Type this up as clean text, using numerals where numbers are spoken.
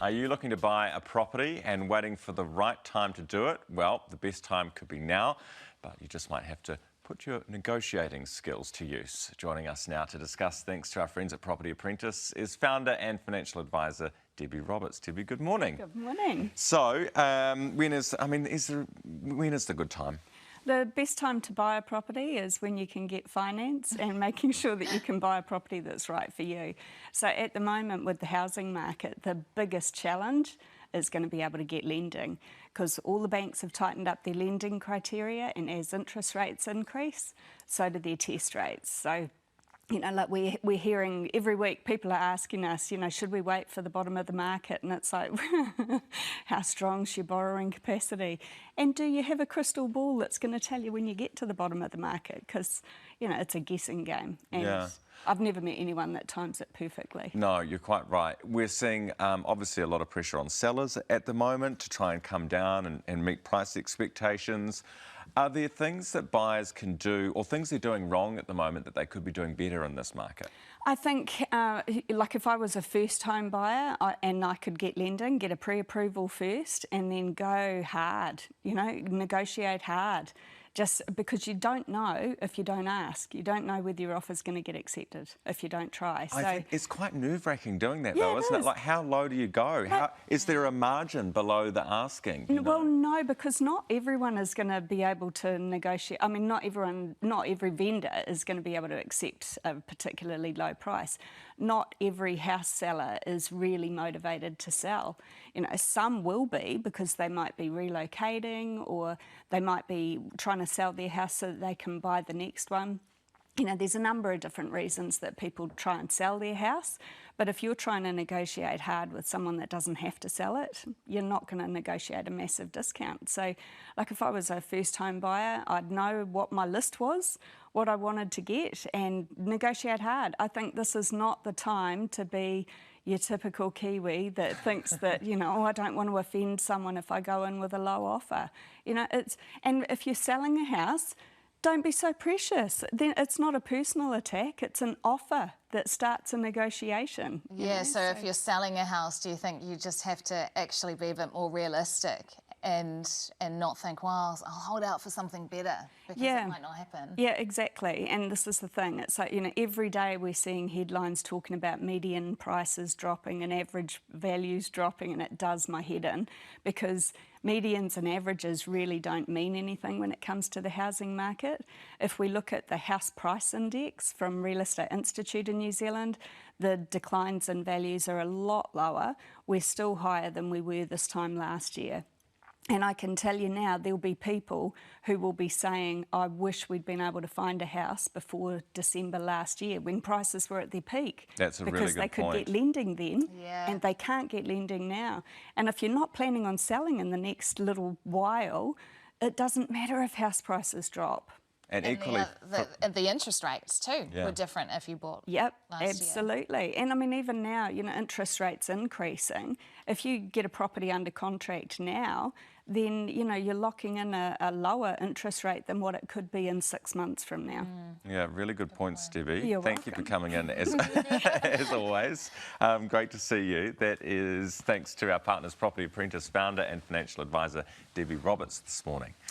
Are you looking to buy a property and waiting for the right time to do it? Well, the best time could be now, but you just might have to put your negotiating skills to use. Joining us now to discuss, thanks to our friends at Property Apprentice, is founder and financial advisor Debbie Roberts. Debbie, good morning. Good morning. So, when is the good time? The best time to buy a property is when you can get finance and making sure that you can buy a property that's right for you. So at the moment with the housing market, the biggest challenge is going to be able to get lending, because all the banks have tightened up their lending criteria, and as interest rates increase, so do their test rates. So, you know, like we're hearing every week, people are asking us, you know, should we wait for the bottom of the market? And it's like, how strong's your borrowing capacity? And do you have a crystal ball that's going to tell you when you get to the bottom of the market? Because, you know, it's a guessing game. And yeah. I've never met anyone that times it perfectly. No, you're quite right. We're seeing obviously a lot of pressure on sellers at the moment to try and come down and meet price expectations. Are there things that buyers can do, or things they're doing wrong at the moment that they could be doing better in this market? I think, like if I was a first home buyer and I could get lending, get a pre-approval first and then go hard, you know, negotiate hard. Just because you don't know if you don't ask. You don't know whether your offer's going to get accepted if you don't try. So, I think it's quite nerve-wracking doing that, though, isn't it? Like, how low do you go? Is there a margin below the asking? Well, no, because not everyone is going to be able to negotiate. I mean, not every vendor is going to be able to accept a particularly low price. Not every house seller is really motivated to sell. You know, some will be because they might be relocating, or they might be trying to sell their house so that they can buy the next one. You know, there's a number of different reasons that people try and sell their house. But if you're trying to negotiate hard with someone that doesn't have to sell it, you're not going to negotiate a massive discount. So, like if I was a first home buyer, I'd know what my list was, what I wanted to get, and negotiate hard. I think this is not the time to be your typical Kiwi that thinks that, you know, oh, I don't want to offend someone if I go in with a low offer. You know, and if you're selling a house, don't be so precious. Then it's not a personal attack, it's an offer that starts a negotiation. Yeah, so if you're selling a house, do you think you just have to actually be a bit more realistic and not think, well, I'll hold out for something better, because it might not happen? Yeah, exactly. And this is the thing. It's like, you know, every day we're seeing headlines talking about median prices dropping and average values dropping, and it does my head in, because medians and averages really don't mean anything when it comes to the housing market. If we look at the house price index from Real Estate Institute in New Zealand, the declines in values are a lot lower. We're still higher than we were this time last year. And I can tell you now, there'll be people who will be saying, I wish we'd been able to find a house before December last year when prices were at their peak. That's a really good point. Because they could get lending then, and they can't get lending now. And if you're not planning on selling in the next little while, it doesn't matter if house prices drop. And equally, the interest rates too were different if you bought last year. Absolutely. And I mean, even now, you know, interest rates increasing. If you get a property under contract now, then, you know, you're locking in a lower interest rate than what it could be in 6 months from now. Yeah, really good points, Debbie. You're Thank you for coming in, as always. Great to see you. That is thanks to our partners, Property Apprentice founder and financial advisor, Debbie Roberts, this morning.